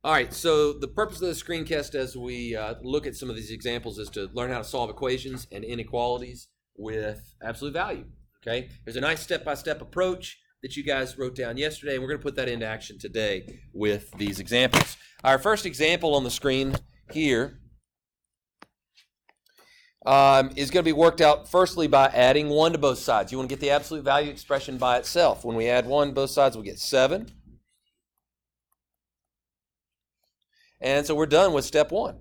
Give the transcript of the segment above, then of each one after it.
All right, so the purpose of the screencast as we look at some of these examples is to learn how to solve equations and inequalities with absolute value, okay? There's a nice step-by-step approach that you guys wrote down yesterday, and we're going to put that into action today with these examples. Our first example on the screen here is going to be worked out firstly by adding 1 to both sides. You want to get the absolute value expression by itself. When we add 1 to both sides, we get 7. And so we're done with step 1.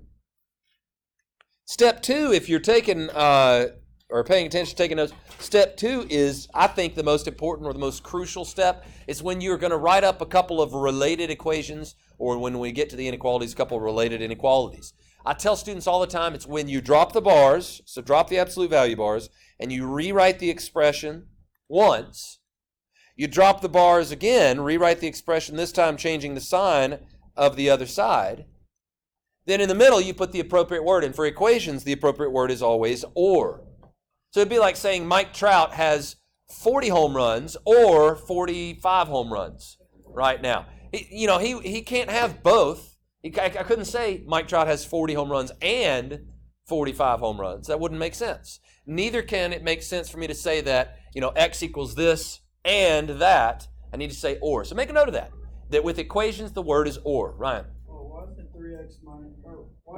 Step 2, if you're taking or paying attention, taking notes, step 2 is, I think, the most important or the most crucial step. It's when you're going to write up a couple of related equations, or when we get to the inequalities, a couple of related inequalities. I tell students all the time, it's when you drop the bars, so drop the absolute value bars, and you rewrite the expression once. You drop the bars again, rewrite the expression, this time changing the sign of the other side. Then in the middle, you put the appropriate word. And for equations, the appropriate word is always or. So it'd be like saying Mike Trout has 40 home runs or 45 home runs right now. He can't have both. I couldn't say Mike Trout has 40 home runs and 45 home runs. That wouldn't make sense. Neither can it make sense for me to say that, X equals this and that. I need to say or. So make a note of that. That with equations, the word is or. Ryan? Why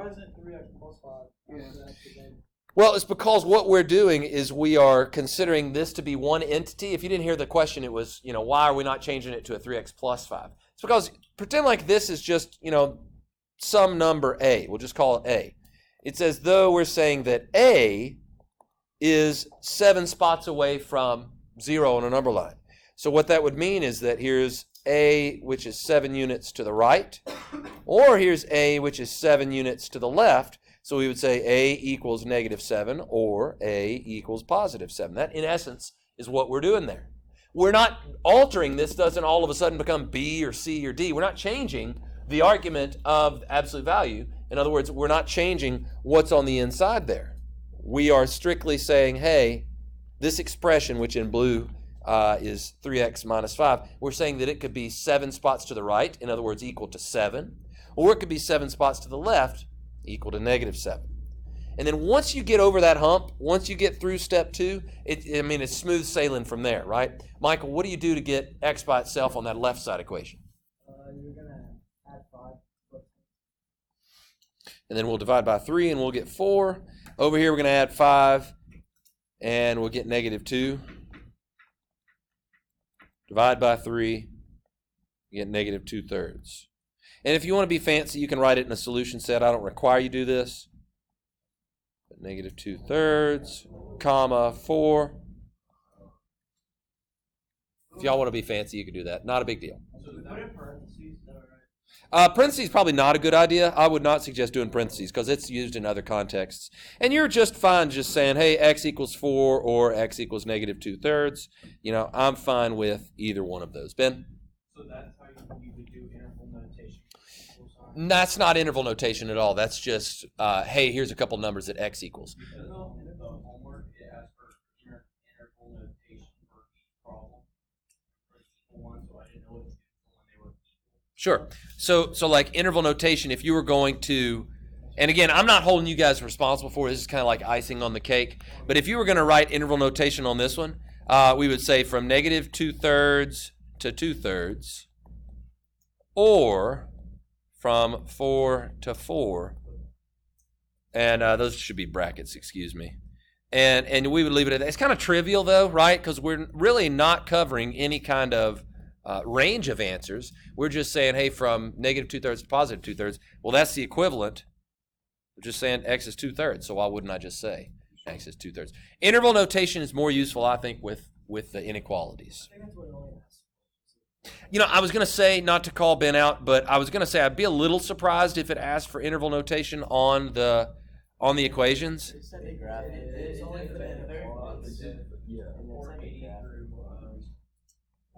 isn't 3x plus 5? Well, it's because what we're doing is we are considering this to be one entity. If you didn't hear the question, it was, why are we not changing it to a 3x plus 5? It's because pretend like this is just, some number a. We'll just call it a. It's as though we're saying that a is 7 spots away from 0 on a number line. So what that would mean is that here's a, which is 7 units to the right, or here's a, which is 7 units to the left. So we would say a equals -7 or a equals +7. That, in essence, is what we're doing there. We're not altering this. Doesn't all of a sudden become b or c or d. We're not changing the argument of absolute value. In other words, we're not changing what's on the inside there. We are strictly saying, hey, this expression, which in blue is 3x minus 5, we're saying that it could be 7 spots to the right, in other words, equal to 7, or it could be 7 spots to the left, equal to -7. And then once you get over that hump, once you get through step 2, it's smooth sailing from there, right? Michael, what do you do to get x by itself on that left side equation? You're going to add 5. And then we'll divide by 3 and we'll get 4. Over here we're going to add 5 and we'll get -2. Divide by 3, you get -2/3. And if you want to be fancy, you can write it in a solution set. I don't require you do this. But -2/3, comma, 4. If y'all want to be fancy, you can do that. Not a big deal. So put in parentheses, is that all right? Parentheses probably not a good idea. I would not suggest doing parentheses because it's used in other contexts. And you're just fine just saying, hey, x equals 4 or x equals -2/3. I'm fine with either one of those. Ben? So that's how you would do interval notation. That's not interval notation at all. That's just, hey, here's a couple numbers that x equals. Because in the homework, it asks for interval notation for each problem. For equal one, so I didn't know what to do when they were equal. Sure. So like interval notation, if you were going to, and again, I'm not holding you guys responsible for it. This is kind of like icing on the cake. But if you were going to write interval notation on this one, we would say from -2/3 to 2/3, or from 4 to 4, and those should be brackets, excuse me. And we would leave it at that. It's kind of trivial though, right? Because we're really not covering any kind of range of answers. We're just saying, hey, from -2/3 to +2/3, well, that's the equivalent. We're just saying x is 2/3, so why wouldn't I just say x is 2/3? Interval notation is more useful, I think, with the inequalities. I think that's what it only asks. I was going to say, not to call Ben out, but I was going to say I'd be a little surprised if it asked for interval notation on the equations. It said it's only for the inequalities. Yeah.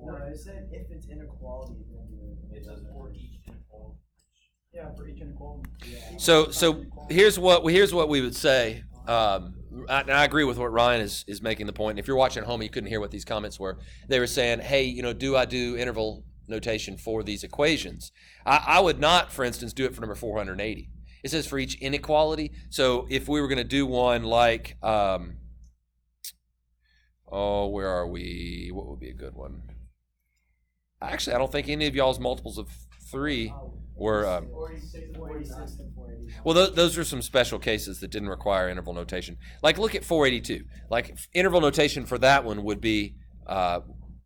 No, it said if it's inequality, then it does for each inequality. Yeah, for each inequality. Yeah. So here's what we would say. I agree with what Ryan is making the point. If you're watching at home, you couldn't hear what these comments were. They were saying, hey, do I do interval notation for these equations. I would not, for instance, do it for number 480. It says for each inequality. So if we were going to do one like, where are we? What would be a good one? Actually, I don't think any of y'all's multiples of 3 were. 46 and 480. Well, those are some special cases that didn't require interval notation. Like, look at 482. Like, interval notation for that one would be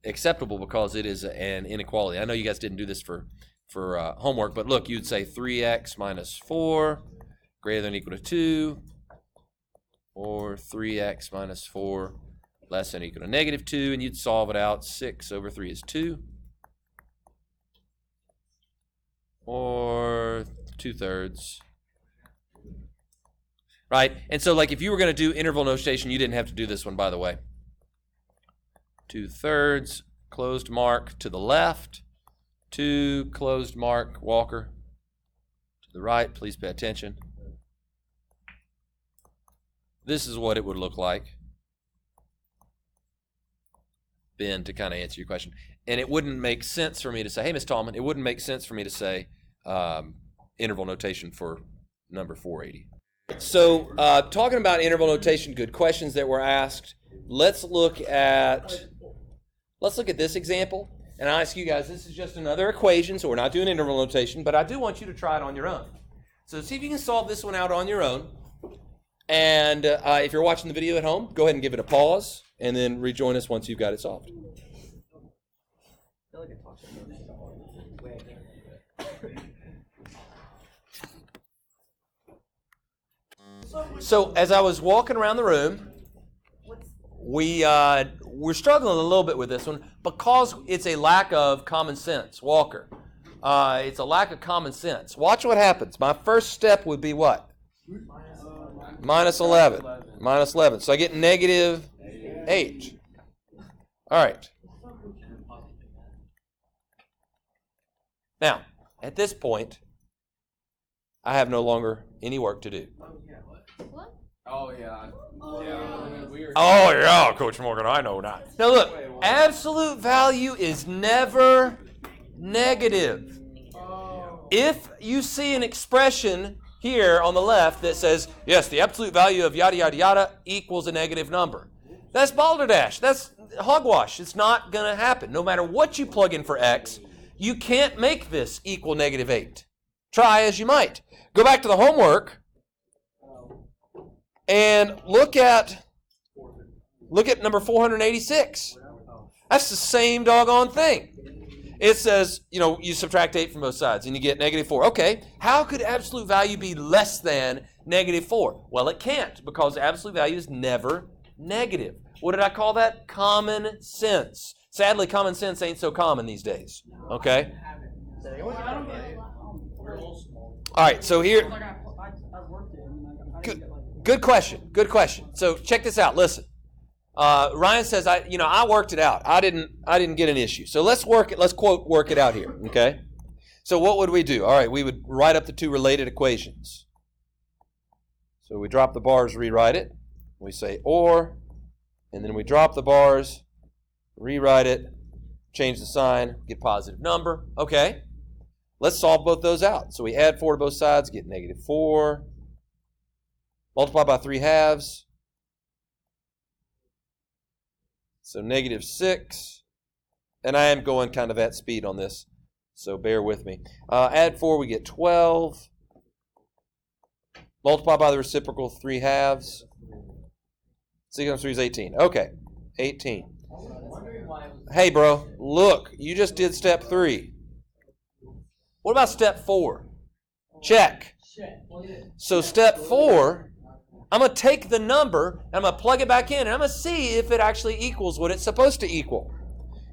acceptable because it is an inequality. I know you guys didn't do this for homework, but look, you'd say 3x minus 4 greater than or equal to 2, or 3x minus 4 less than or equal to negative 2, and you'd solve it out. 6 over 3 is 2, or 2/3. Right? And so, like, if you were going to do interval notation, you didn't have to do this one, by the way. 2/3, closed mark to the left, 2, closed mark, Walker. To the right, please pay attention. This is what it would look like, Ben, to kind of answer your question. And it wouldn't make sense for me to say, hey, Ms. Tallman, it wouldn't make sense for me to say interval notation for number 480. So talking about interval notation, good questions that were asked. Let's look at this example. And I ask you guys, this is just another equation, so we're not doing interval notation, but I do want you to try it on your own. So see if you can solve this one out on your own. And if you're watching the video at home, go ahead and give it a pause, and then rejoin us once you've got it solved. So as I was walking around the room, we're struggling a little bit with this one because it's a lack of common sense. Walker, it's a lack of common sense. Watch what happens. My first step would be what? Minus 11. Minus 11. So I get negative 8. All right. Now, at this point, I have no longer any work to do. What? Oh, yeah. Oh, Oh, yeah, Coach Morgan, I know not. Now, look, absolute value is never negative. If you see an expression here on the left that says, yes, the absolute value of yada, yada, yada equals a negative number, that's balderdash. That's hogwash. It's not going to happen. No matter what you plug in for x, you can't make this equal negative 8. Try as you might. Go back to the homework and look at number 486. That's the same doggone thing. It says, you subtract 8 from both sides and you get negative 4. Okay, how could absolute value be less than negative 4? Well, it can't because absolute value is never negative. What did I call that? Common sense. Sadly, common sense ain't so common these days. Okay? All right, so here. Good question. Good question. So check this out. Listen. Ryan says, I worked it out. I didn't get an issue. So let's work it out here. Okay? So what would we do? All right, we would write up the two related equations. So we drop the bars, rewrite it. We say or, and then we drop the bars, rewrite it, change the sign, get positive number. Okay. Let's solve both those out. So we add 4 to both sides, get negative 4. Multiply by 3/2. So negative 6. And I am going kind of at speed on this, so bear with me. Add 4, we get 12. Multiply by the reciprocal 3/2. 6 times 3 is 18. Okay, 18. Hey, bro, look, you just did step 3. What about step 4? Check. So step 4, I'm going to take the number, and I'm going to plug it back in, and I'm going to see if it actually equals what it's supposed to equal.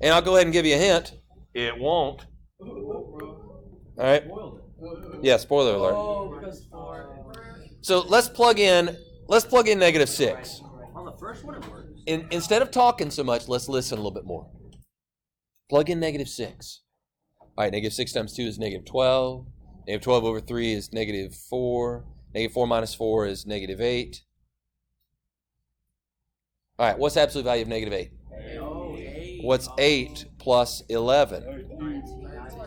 And I'll go ahead and give you a hint. It won't. All right? Yeah, spoiler alert. So let's plug in negative 6. On the first one, it works. Instead of talking so much, let's listen a little bit more. Plug in negative 6. All right, negative 6 times 2 is negative 12. Negative 12 over 3 is negative 4. Negative 4 minus 4 is negative 8. All right, what's the absolute value of negative 8? What's 8 plus 11?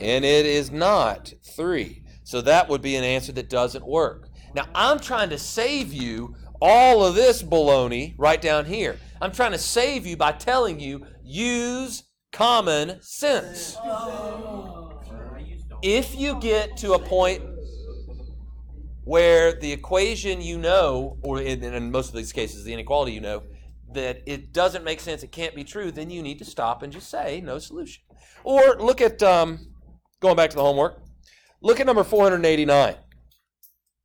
And it is not 3. So that would be an answer that doesn't work. Now, I'm trying to save you all of this baloney right down here. I'm trying to save you by telling you, use common sense. If you get to a point where the equation you know, or in most of these cases, the inequality you know, that it doesn't make sense, it can't be true, then you need to stop and just say no solution. Or look at, going back to the homework, look at number 489.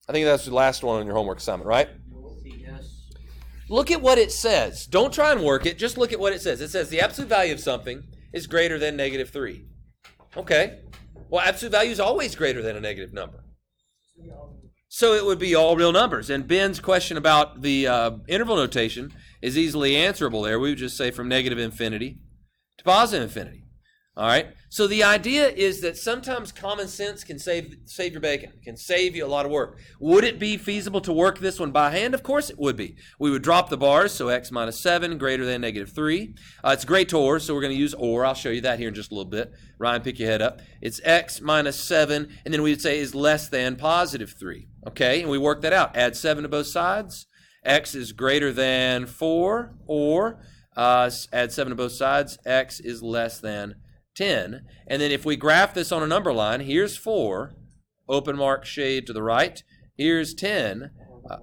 I think that's the last one on your homework assignment, right? Yes. Look at what it says. Don't try and work it, just look at what it says. It says the absolute value of something is greater than negative 3. Okay. Well, absolute value is always greater than a negative number. So it would be all real numbers. And Ben's question about the interval notation is easily answerable there. We would just say from negative infinity to positive infinity. All right? So the idea is that sometimes common sense can save your bacon, can save you a lot of work. Would it be feasible to work this one by hand? Of course it would be. We would drop the bars, so x minus 7 greater than negative 3. It's great to or, so we're going to use or. I'll show you that here in just a little bit. Ryan, pick your head up. It's x minus 7, and then we would say is less than positive 3. Okay, and we work that out. Add 7 to both sides. X is greater than 4, or add 7 to both sides. X is less than 10. And then if we graph this on a number line, here's 4, open mark shade to the right. Here's 10,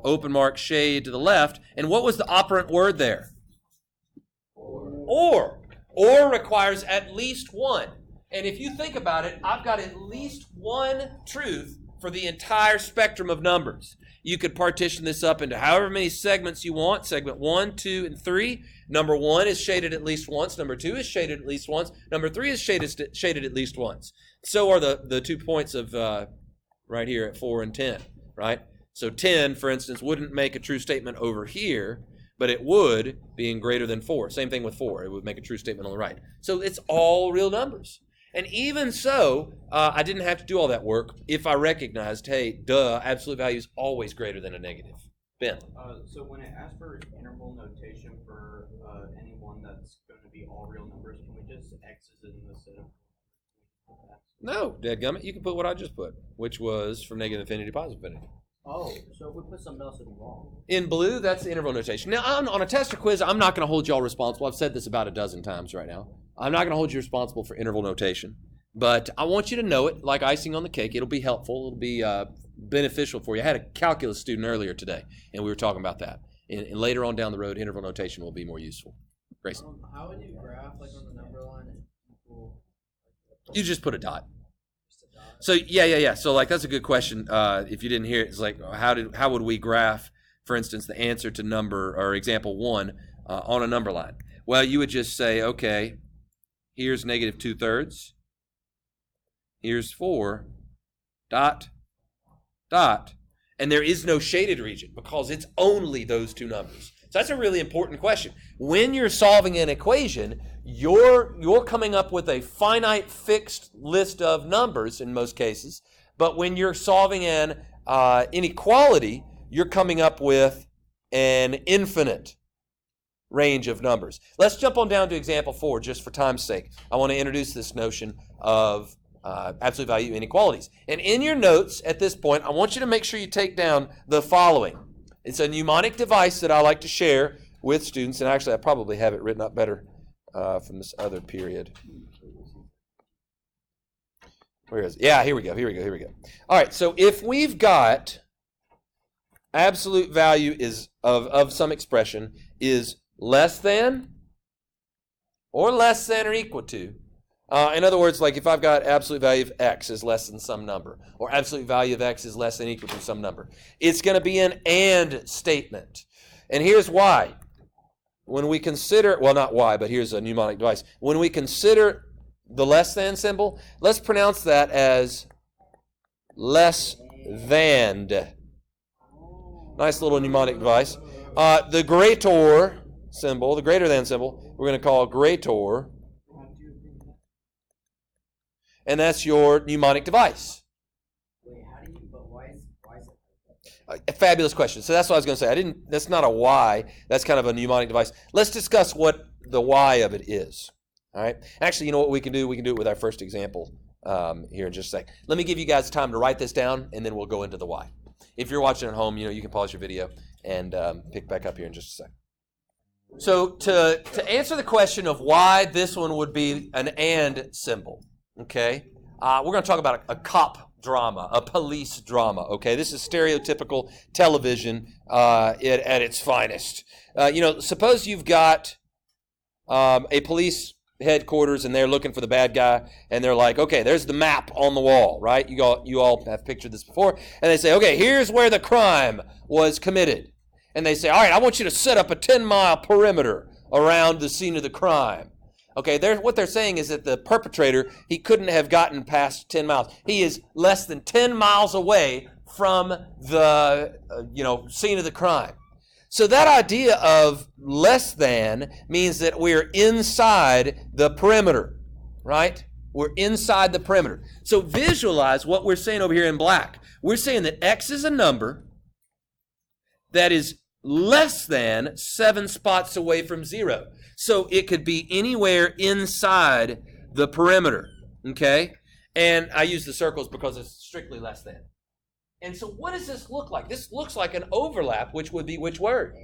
open mark shade to the left. And what was the operant word there? Or. Or requires at least one. And if you think about it, I've got at least one truth for the entire spectrum of numbers. You could partition this up into however many segments you want, segment 1, 2, and 3. Number 1 is shaded at least once. Number 2 is shaded at least once. Number 3 is shaded at least once. So are the 2 points of right here at 4 and 10, right? So 10, for instance, wouldn't make a true statement over here, but it would being greater than 4. Same thing with 4. It would make a true statement on the right. So it's all real numbers. And even so, I didn't have to do all that work if I recognized, hey, absolute value is always greater than a negative. Ben? So when it asks for interval notation for anyone that's going to be all real numbers, can we just X's in instead of? No, dadgummit, you can put what I just put, which was from negative infinity to positive infinity. Oh, so if we put something else, it'll be wrong. In blue, that's the interval notation. Now, on a test or quiz, I'm not going to hold y'all responsible. I've said this about a dozen times right now. I'm not going to hold you responsible for interval notation, but I want you to know it like icing on the cake. It'll be helpful. It'll be beneficial for you. I had a calculus student earlier today, and we were talking about that. And later on down the road, interval notation will be more useful. Grayson? How would you graph, like on the number line, equal? You just put a dot. So yeah. So like that's a good question. If you didn't hear it, it's like how would we graph, for instance, the answer to number or example 1 on a number line? Well, you would just say, okay, here's negative 2/3. Here's 4. Dot. And there is no shaded region because it's only those two numbers. So that's a really important question. When you're solving an equation, you're coming up with a finite fixed list of numbers in most cases, but when you're solving an inequality, you're coming up with an infinite range of numbers. Let's jump on down to example 4 just for time's sake. I want to introduce this notion of absolute value inequalities. And in your notes at this point, I want you to make sure you take down the following. It's a mnemonic device that I like to share with students, and actually I probably have it written up better from this other period. Where is it? Yeah, here we go. All right, so if we've got absolute value is of some expression is less than or equal to, in other words, like if I've got absolute value of x is less than some number, or absolute value of x is less than or equal to some number, it's going to be an and statement. And here's why. When we consider, well, not why, but here's a mnemonic device. When we consider the less than symbol, let's pronounce that as less than. Nice little mnemonic device. The greater symbol, the greater than symbol, we're going to call greater. And that's your mnemonic device. Wait, how do you, but why is it? A fabulous question. So that's what I was going to say. That's not a why. That's kind of a mnemonic device. Let's discuss what the why of it is. All right. Actually, you know what we can do? We can do it with our first example here in just a sec. Let me give you guys time to write this down, and then we'll go into the why. If you're watching at home, you can pause your video and pick back up here in just a sec. So to answer the question of why this one would be an and symbol, okay, we're going to talk about a cop drama, a police drama, okay? This is stereotypical television at its finest. Suppose you've got a police headquarters and they're looking for the bad guy, and they're like, okay, there's the map on the wall, right? You all have pictured this before, and they say, okay, here's where the crime was committed. And they say, all right, I want you to set up a 10-mile perimeter around the scene of the crime. Okay, what they're saying is that the perpetrator, he couldn't have gotten past 10 miles. He is less than 10 miles away from the, scene of the crime. So that idea of less than means that we're inside the perimeter, right? We're inside the perimeter. So visualize what we're saying over here in black. We're saying that X is a number that is less than 7 spots away from 0. So it could be anywhere inside the perimeter, okay? And I use the circles because it's strictly less than. And so what does this look like? This looks like an overlap, which would be which word?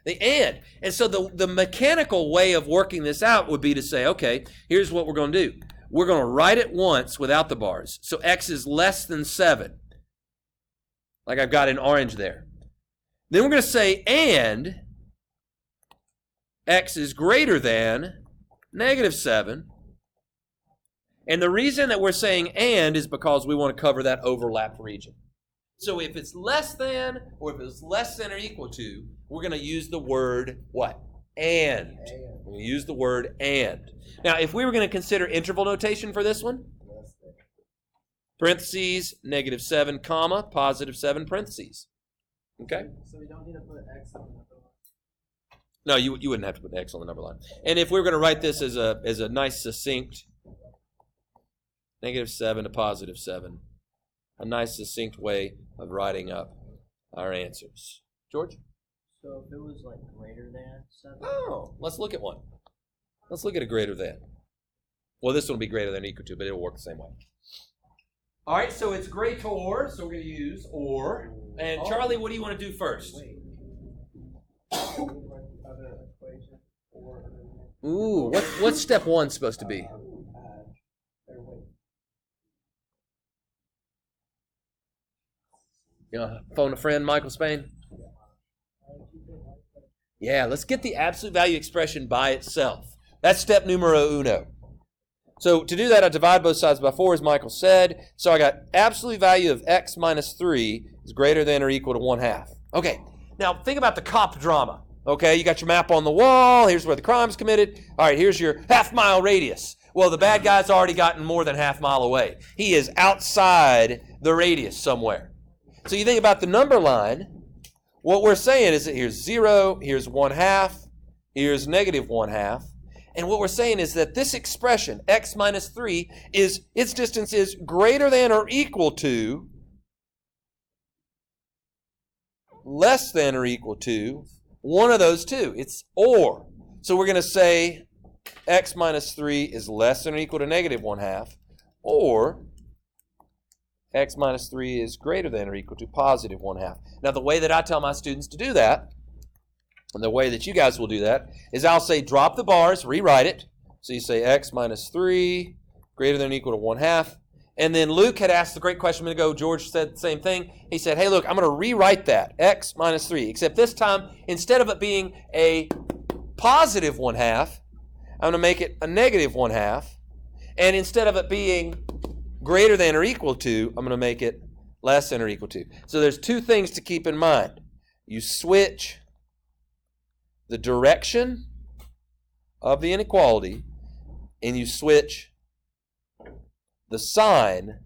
The and. And so the mechanical way of working this out would be to say, okay, here's what we're going to do. We're going to write it once without the bars. So X is less than 7, like I've got in orange there. Then we're going to say and X is greater than -7. And the reason that we're saying and is because we want to cover that overlap region. So if it's less than, or if it's less than or equal to, we're going to use the word what? And. We're going to use the word and. Now, if we were going to consider interval notation for this one, parentheses, -7, comma, +7, parentheses. Okay? So we don't need to put X on the number line. No, you wouldn't have to put X on the number line. And if we were going to write this as a nice succinct -7 to +7, a nice succinct way of writing up our answers. George? So if it was like greater than 7? Oh, let's look at one. Let's look at a greater than. Well, this one will be greater than or equal to, but it will work the same way. All right, so it's greater, so we're going to use or. And Charlie, what do you want to do first? Wait. Ooh, what's step 1 supposed to be? Phone a friend, Michael Spain? Yeah, let's get the absolute value expression by itself. That's step numero uno. So to do that, I divide both sides by 4, as Michael said. So I got absolute value of X minus 3 is greater than or equal to 1/2. Okay, now think about the cop drama. Okay, you got your map on the wall. Here's where the crime's committed. All right, here's your half-mile radius. Well, the bad guy's already gotten more than half mile away. He is outside the radius somewhere. So you think about the number line. What we're saying is that here's 0, here's 1/2, here's -1/2. And what we're saying is that this expression, X minus 3, its distance is greater than or equal to, less than or equal to, one of those two. It's or. So we're going to say X minus 3 is less than or equal to -1/2, or X minus 3 is greater than or equal to +1/2. Now, the way that I tell my students to do that, and the way that you guys will do that, is I'll say drop the bars, rewrite it. So you say X minus 3 greater than or equal to 1/2. And then Luke had asked the great question a minute ago. George said the same thing. He said, hey, look, I'm going to rewrite that, X minus 3. Except this time, instead of it being a +1/2, I'm going to make it a -1/2. And instead of it being greater than or equal to, I'm going to make it less than or equal to. So there's two things to keep in mind. You switch the direction of the inequality, and you switch the sign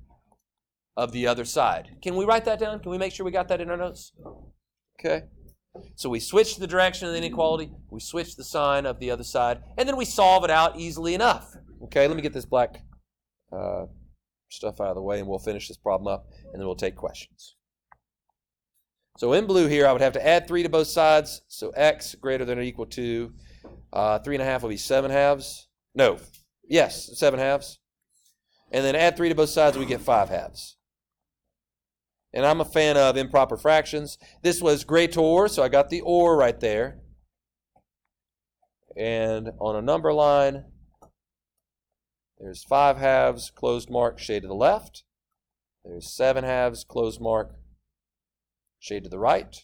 of the other side. Can we write that down? Can we make sure we got that in our notes? Okay. So we switch the direction of the inequality, we switch the sign of the other side, and then we solve it out easily enough. Okay, let me get this black stuff out of the way, and we'll finish this problem up, and then we'll take questions. So in blue here, I would have to add 3 to both sides. So X greater than or equal to 3.5 will be 7/2. No, Yes, 7 halves. And then add 3 to both sides, we get 5 halves. And I'm a fan of improper fractions. This was greater, so I got the or right there. And on a number line, there's 5 halves, closed mark, shade to the left. There's 7 halves, closed mark, shade to the right.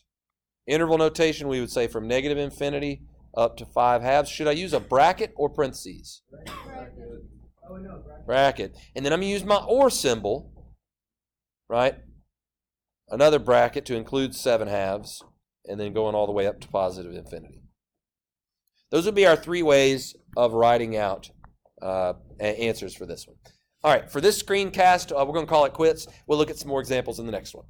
Interval notation, we would say from negative infinity up to 5 halves. Should I use a bracket or parentheses? Bracket. And then I'm going to use my or symbol, right? Another bracket to include 7 halves, and then going all the way up to positive infinity. Those would be our 3 ways of writing out answers for this one. All right, for this screencast, we're going to call it quits. We'll look at some more examples in the next one.